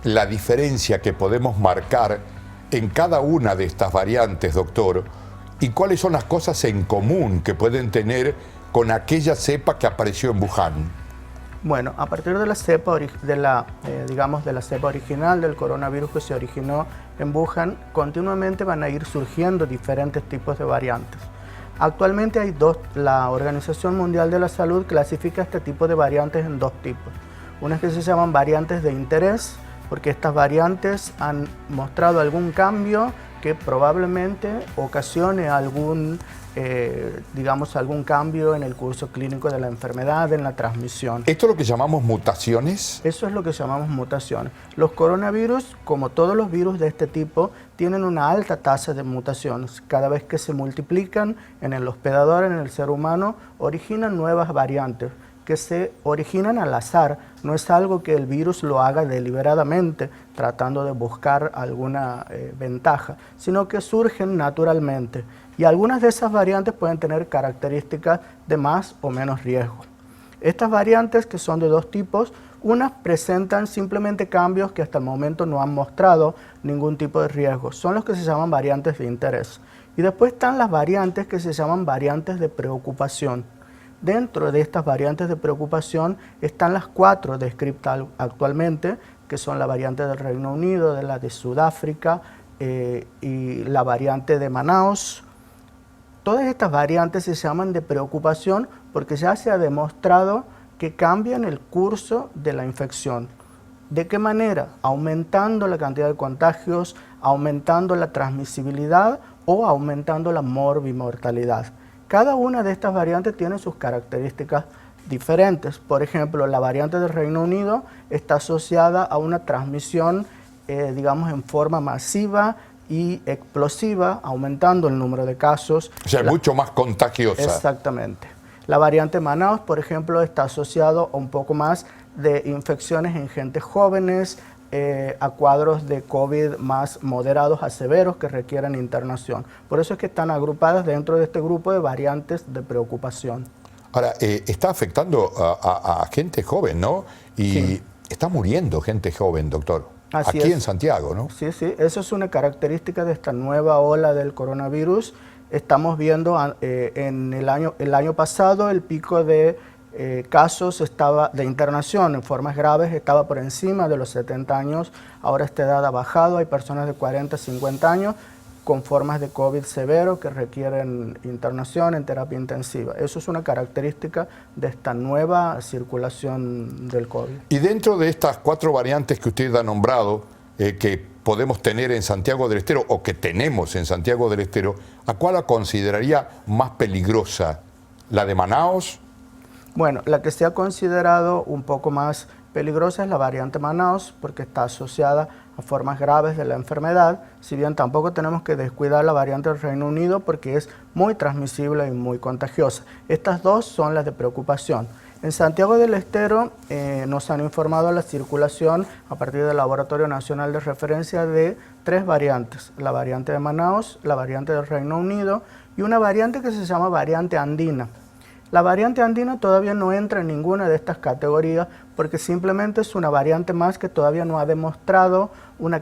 la diferencia que podemos marcar en cada una de estas variantes, doctor, y cuáles son las cosas en común que pueden tener con aquella cepa que apareció en Wuhan. Bueno, a partir de la cepa, digamos, de la cepa original del coronavirus que se originó en Wuhan, continuamente van a ir surgiendo diferentes tipos de variantes. Actualmente hay la Organización Mundial de la Salud clasifica este tipo de variantes en dos tipos. Unas que se llaman variantes de interés, porque estas variantes han mostrado algún cambio que probablemente ocasione algún cambio en el curso clínico de la enfermedad, en la transmisión. ¿Esto es lo que llamamos mutaciones? Eso es lo que llamamos mutaciones. Los coronavirus, como todos los virus de este tipo, tienen una alta tasa de mutaciones. Cada vez que se multiplican en el hospedador, en el ser humano, originan nuevas variantes que se originan al azar. No es algo que el virus lo haga deliberadamente, tratando de buscar alguna ventaja, sino que surgen naturalmente. Y algunas de esas variantes pueden tener características de más o menos riesgo. Estas variantes, que son de dos tipos, unas presentan simplemente cambios que hasta el momento no han mostrado ningún tipo de riesgo. Son los que se llaman variantes de interés. Y después están las variantes que se llaman variantes de preocupación. Dentro de estas variantes de preocupación están las 4 descritas actualmente, que son la variante del Reino Unido, de la de Sudáfrica y la variante de Manaos. Todas estas variantes se llaman de preocupación porque ya se ha demostrado que cambian el curso de la infección. ¿De qué manera? Aumentando la cantidad de contagios, aumentando la transmisibilidad o aumentando la morbimortalidad. Cada una de estas variantes tiene sus características diferentes. Por ejemplo, la variante del Reino Unido está asociada a una transmisión, digamos, en forma masiva y explosiva, aumentando el número de casos. O sea, mucho más contagiosa. Exactamente. La variante Manaus, por ejemplo, está asociado a un poco más de infecciones en gente jóvenes, a cuadros de COVID más moderados a severos que requieren internación. Por eso es que están agrupadas dentro de este grupo de variantes de preocupación. Ahora, está afectando a gente joven, ¿no? Y sí, está muriendo gente joven, doctor. Así aquí es. En Santiago, ¿no? Sí, sí, eso es una característica de esta nueva ola del coronavirus. Estamos viendo en el año pasado el pico de casos de internación en formas graves estaba por encima de los 70 años, ahora esta edad ha bajado, hay personas de 40, 50 años con formas de COVID severo que requieren internación en terapia intensiva. Eso es una característica de esta nueva circulación del COVID. Y dentro de estas 4 variantes que usted ha nombrado, que podemos tener en Santiago del Estero o que tenemos en Santiago del Estero, ¿a cuál la consideraría más peligrosa? ¿La de Manaos? Bueno, la que se ha considerado un poco más peligrosa es la variante Manaus porque está asociada a formas graves de la enfermedad, si bien tampoco tenemos que descuidar la variante del Reino Unido porque es muy transmisible y muy contagiosa. Estas dos son las de preocupación. En Santiago del Estero nos han informado la circulación a partir del Laboratorio Nacional de Referencia de 3 variantes, la variante de Manaus, la variante del Reino Unido y una variante que se llama variante andina. La variante andina todavía no entra en ninguna de estas categorías porque simplemente es una variante más que todavía no ha demostrado una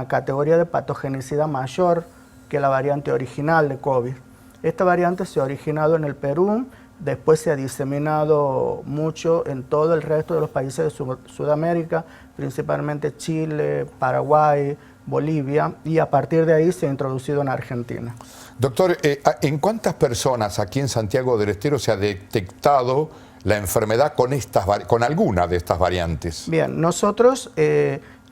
categoría de patogenicidad mayor que la variante original de COVID. Esta variante se ha originado en el Perú, después se ha diseminado mucho en todo el resto de los países de Sudamérica, principalmente Chile, Paraguay, Bolivia, y a partir de ahí se ha introducido en Argentina. Doctor, ¿en cuántas personas aquí en Santiago del Estero se ha detectado la enfermedad con alguna de estas variantes? Bien, nosotros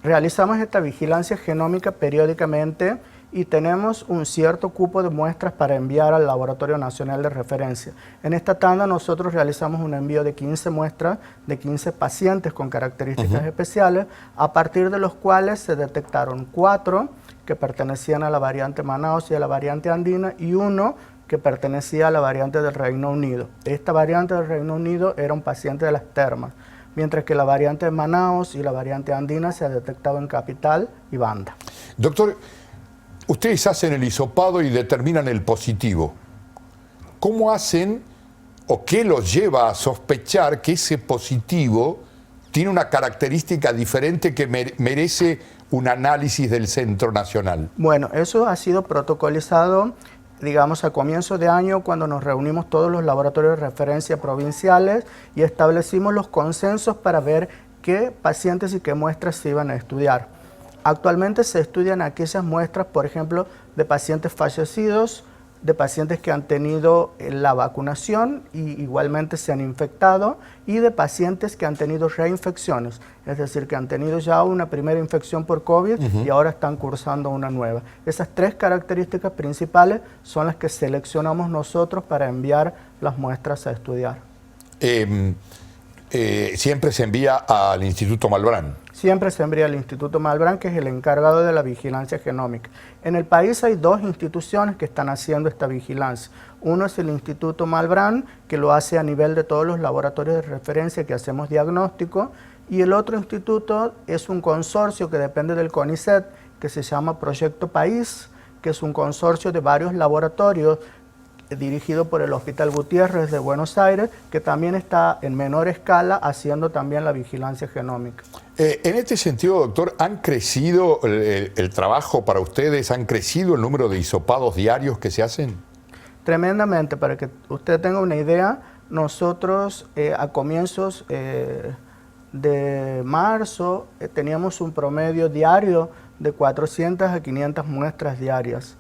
realizamos esta vigilancia genómica periódicamente y tenemos un cierto cupo de muestras para enviar al Laboratorio Nacional de Referencia. En esta tanda nosotros realizamos un envío de 15 muestras de 15 pacientes con características especiales, a partir de los cuales se detectaron 4 que pertenecían a la variante Manaus y a la variante andina y 1 que pertenecía a la variante del Reino Unido. Esta variante del Reino Unido era un paciente de las termas, mientras que la variante de Manaus y la variante andina se ha detectado en Capital y Banda. Doctor, ustedes hacen el hisopado y determinan el positivo. ¿Cómo hacen o qué los lleva a sospechar que ese positivo tiene una característica diferente que merece un análisis del Centro Nacional. Bueno, eso ha sido protocolizado, digamos, a comienzo de año, cuando nos reunimos todos los laboratorios de referencia provinciales y establecimos los consensos para ver qué pacientes y qué muestras se iban a estudiar. Actualmente se estudian aquellas muestras, por ejemplo, de pacientes fallecidos, de pacientes que han tenido la vacunación y igualmente se han infectado, y de pacientes que han tenido reinfecciones, es decir, que han tenido ya una primera infección por COVID y ahora están cursando una nueva. Esas tres características principales son las que seleccionamos nosotros para enviar las muestras a estudiar. Siempre se envía al Instituto Malbrán. Siempre se envía al Instituto Malbrán, que es el encargado de la vigilancia genómica. En el país hay dos instituciones que están haciendo esta vigilancia. Uno es el Instituto Malbrán, que lo hace a nivel de todos los laboratorios de referencia que hacemos diagnóstico, y el otro instituto es un consorcio que depende del CONICET, que se llama Proyecto País, que es un consorcio de varios laboratorios dirigido por el Hospital Gutiérrez de Buenos Aires, que también está en menor escala haciendo también la vigilancia genómica. En este sentido, doctor, ¿han crecido el trabajo para ustedes? ¿Han crecido el número de hisopados diarios que se hacen? Tremendamente. Para que usted tenga una idea, nosotros a comienzos de marzo teníamos un promedio diario de 400 a 500 muestras diarias.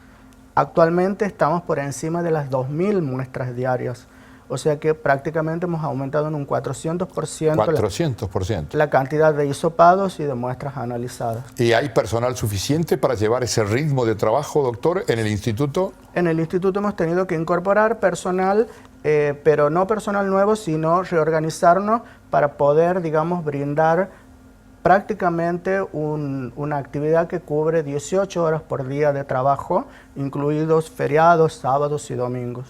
Actualmente estamos por encima de las 2.000 muestras diarias. O sea que prácticamente hemos aumentado en un 400%, la cantidad de hisopados y de muestras analizadas. ¿Y hay personal suficiente para llevar ese ritmo de trabajo, doctor, en el instituto? En el instituto hemos tenido que incorporar personal, pero no personal nuevo, sino reorganizarnos para poder, digamos, brindar prácticamente una actividad que cubre 18 horas por día de trabajo, incluidos feriados, sábados y domingos.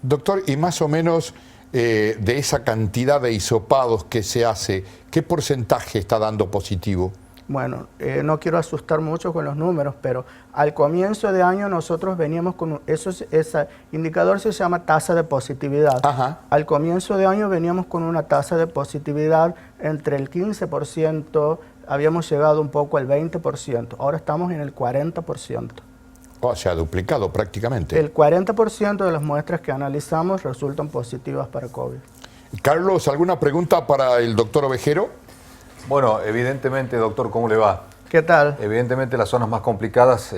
Doctor, y más o menos de esa cantidad de hisopados que se hace, ¿qué porcentaje está dando positivo? Bueno, no quiero asustar mucho con los números, pero al comienzo de año nosotros veníamos con ese indicador se llama tasa de positividad. Ajá. Al comienzo de año veníamos con una tasa de positividad entre el 15%, habíamos llegado un poco al 20%, ahora estamos en el 40%. Oh, se ha duplicado prácticamente. El 40% de las muestras que analizamos resultan positivas para COVID. Carlos, ¿alguna pregunta para el doctor Ovejero? Bueno, evidentemente, doctor, ¿cómo le va? ¿Qué tal? Evidentemente las zonas más complicadas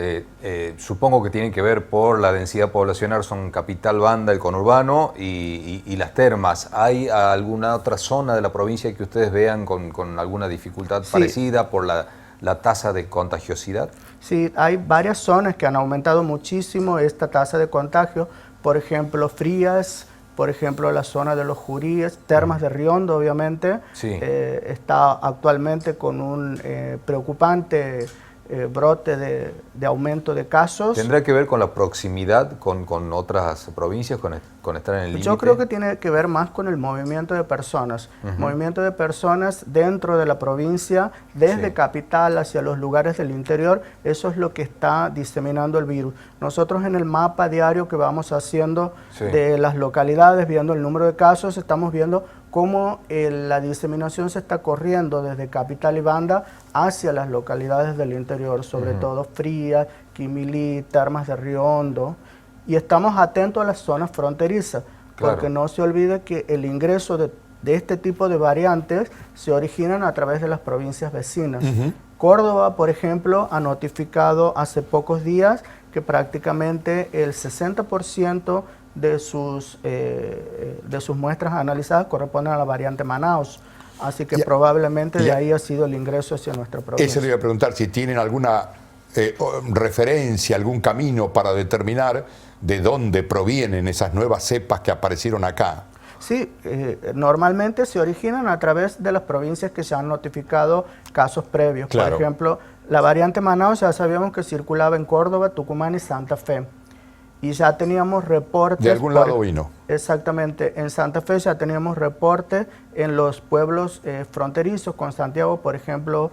supongo que tienen que ver por la densidad poblacional, son Capital, Banda, el conurbano y las termas. ¿Hay alguna otra zona de la provincia que ustedes vean con alguna dificultad parecida por la tasa de contagiosidad? Sí, hay varias zonas que han aumentado muchísimo esta tasa de contagio, por ejemplo, Frías, por ejemplo, la zona de los Juríes, Termas de Riondo, obviamente, sí. Está actualmente con un preocupante brote de aumento de casos. ¿Tendrá que ver con la proximidad con otras provincias, con estar en el límite? Yo creo que tiene que ver más con el movimiento de personas. Movimiento de personas dentro de la provincia, desde Capital hacia los lugares del interior, eso es lo que está diseminando el virus. Nosotros en el mapa diario que vamos haciendo de las localidades, viendo el número de casos, estamos viendo cómo la diseminación se está corriendo desde Capital y Banda hacia las localidades del interior, sobre todo Frías, Quimilí, Termas de Riondo, y estamos atentos a las zonas fronterizas, porque no se olvide que el ingreso de este tipo de variantes se originan a través de las provincias vecinas. Córdoba, por ejemplo, ha notificado hace pocos días que prácticamente el 60% de sus muestras analizadas corresponden a la variante Manaus. Así que probablemente de ahí ha sido el ingreso hacia nuestra provincia. Eso le iba a preguntar, si tienen alguna referencia, algún camino para determinar de dónde provienen esas nuevas cepas que aparecieron acá. Sí, normalmente se originan a través de las provincias que se han notificado casos previos. Por ejemplo, la variante Manaus ya sabíamos que circulaba en Córdoba, Tucumán y Santa Fe. Y ya teníamos reportes... De algún lado vino. Exactamente. En Santa Fe ya teníamos reportes en los pueblos fronterizos con Santiago. Por ejemplo,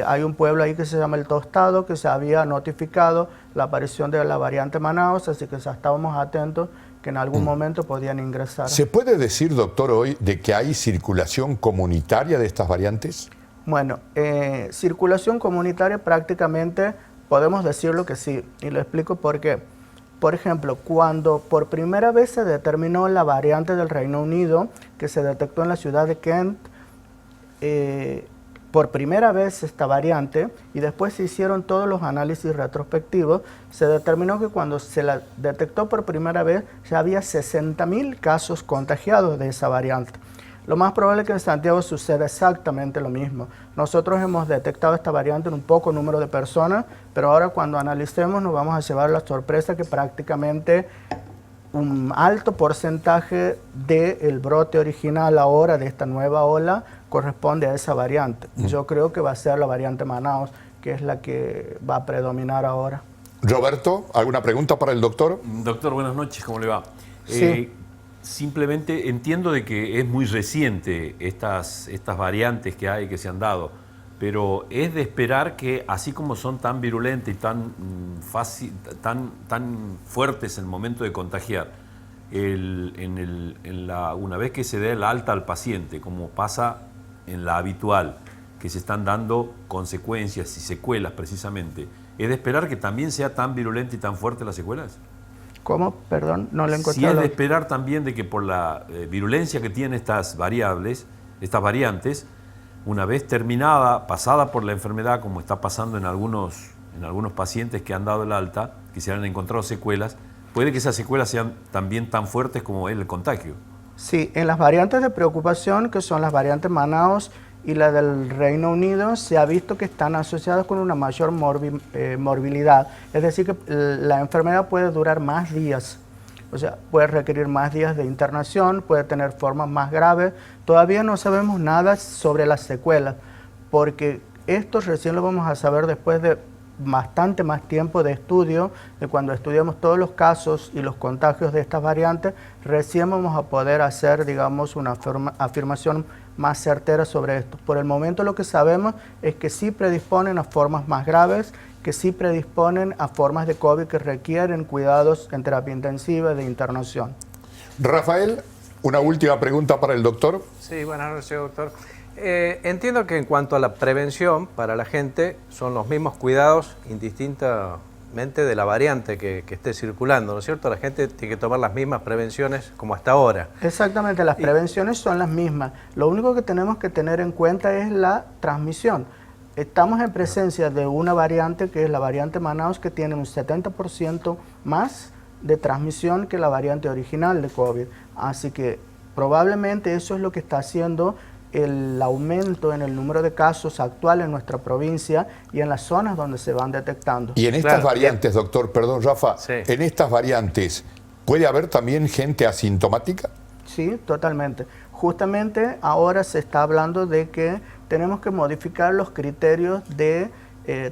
hay un pueblo ahí que se llama El Tostado, que se había notificado la aparición de la variante Manaus, así que ya estábamos atentos que en algún momento podían ingresar. ¿Se puede decir, doctor, hoy de que hay circulación comunitaria de estas variantes? Bueno, circulación comunitaria prácticamente podemos decirlo que sí, y lo explico por qué. Por ejemplo, cuando por primera vez se determinó la variante del Reino Unido, que se detectó en la ciudad de Kent, por primera vez esta variante, y después se hicieron todos los análisis retrospectivos, se determinó que cuando se la detectó por primera vez ya había 60.000 casos contagiados de esa variante. Lo más probable es que en Santiago suceda exactamente lo mismo. Nosotros hemos detectado esta variante en un poco número de personas, pero ahora cuando analicemos nos vamos a llevar la sorpresa que prácticamente un alto porcentaje del brote original ahora de esta nueva ola corresponde a esa variante. Yo creo que va a ser la variante Manaus, que es la que va a predominar ahora. Roberto, ¿alguna pregunta para el doctor? Doctor, buenas noches, ¿cómo le va? Sí. Simplemente entiendo de que es muy reciente estas variantes que hay, que se han dado, pero es de esperar que, así como son tan virulentas y tan fuertes en el momento de contagiar, una vez que se dé el alta al paciente, como pasa en la habitual, que se están dando consecuencias y secuelas precisamente, ¿es de esperar que también sea tan virulenta y tan fuerte las secuelas? ¿Cómo? Perdón, no le encontré. Si es de esperar también de que por la virulencia que tienen estas variantes, una vez terminada, pasada por la enfermedad, como está pasando en algunos pacientes que han dado el alta, que se han encontrado secuelas, puede que esas secuelas sean también tan fuertes como es el contagio. Sí, en las variantes de preocupación, que son las variantes Manaus y la del Reino Unido, se ha visto que están asociadas con una mayor morbilidad. Es decir, que la enfermedad puede durar más días. O sea, puede requerir más días de internación, puede tener formas más graves. Todavía no sabemos nada sobre las secuelas, porque esto recién lo vamos a saber después de bastante más tiempo de estudio, de cuando estudiamos todos los casos y los contagios de estas variantes, recién vamos a poder hacer, digamos, una afirmación más certera sobre esto. Por el momento lo que sabemos es que sí predisponen a formas más graves, que sí predisponen a formas de COVID que requieren cuidados en terapia intensiva de internación. Rafael, una última pregunta para el doctor. Sí, buenas noches, doctor. Entiendo que en cuanto a la prevención para la gente son los mismos cuidados indistintamente de la variante que esté circulando, ¿no es cierto? La gente tiene que tomar las mismas prevenciones como hasta ahora. Exactamente, las prevenciones son las mismas. Lo único que tenemos que tener en cuenta es la transmisión. Estamos en presencia de una variante que es la variante Manaus, que tiene un 70% más de transmisión que la variante original de COVID. Así que probablemente eso es lo que está haciendo el aumento en el número de casos actual en nuestra provincia y en las zonas donde se van detectando. Y en estas variantes, doctor, perdón, Rafa, sí, en estas variantes, ¿puede haber también gente asintomática? Sí, totalmente. Justamente ahora se está hablando de que tenemos que modificar los criterios de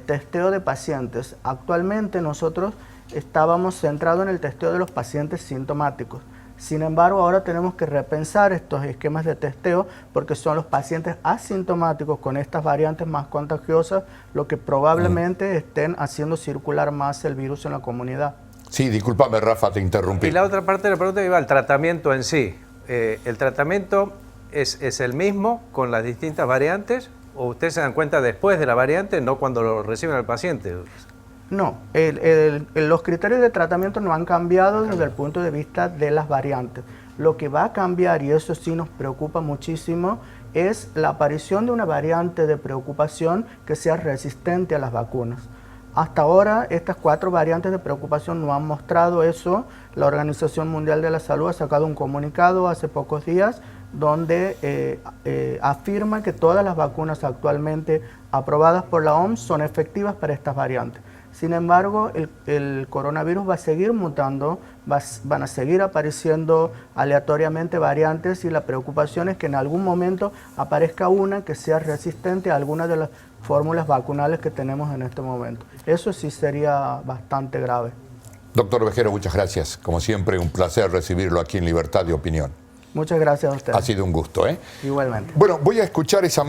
testeo de pacientes. Actualmente nosotros estábamos centrados en el testeo de los pacientes sintomáticos. Sin embargo, ahora tenemos que repensar estos esquemas de testeo porque son los pacientes asintomáticos con estas variantes más contagiosas los que probablemente estén haciendo circular más el virus en la comunidad. Sí, discúlpame, Rafa, te interrumpí. Y la otra parte de la pregunta iba al tratamiento en sí. ¿El tratamiento es el mismo con las distintas variantes o ustedes se dan cuenta después de la variante, no cuando lo reciben al paciente? No, los criterios de tratamiento no han cambiado desde el punto de vista de las variantes. Lo que va a cambiar, y eso sí nos preocupa muchísimo, es la aparición de una variante de preocupación que sea resistente a las vacunas. Hasta ahora, estas 4 variantes de preocupación no han mostrado eso. La Organización Mundial de la Salud ha sacado un comunicado hace pocos días donde afirma que todas las vacunas actualmente aprobadas por la OMS son efectivas para estas variantes. Sin embargo, el coronavirus va a seguir mutando, van a seguir apareciendo aleatoriamente variantes y la preocupación es que en algún momento aparezca una que sea resistente a alguna de las fórmulas vacunales que tenemos en este momento. Eso sí sería bastante grave. Doctor Ovejero, muchas gracias. Como siempre, un placer recibirlo aquí en Libertad de Opinión. Muchas gracias a usted. Ha sido un gusto, ¿eh? Igualmente. Bueno, voy a escuchar esa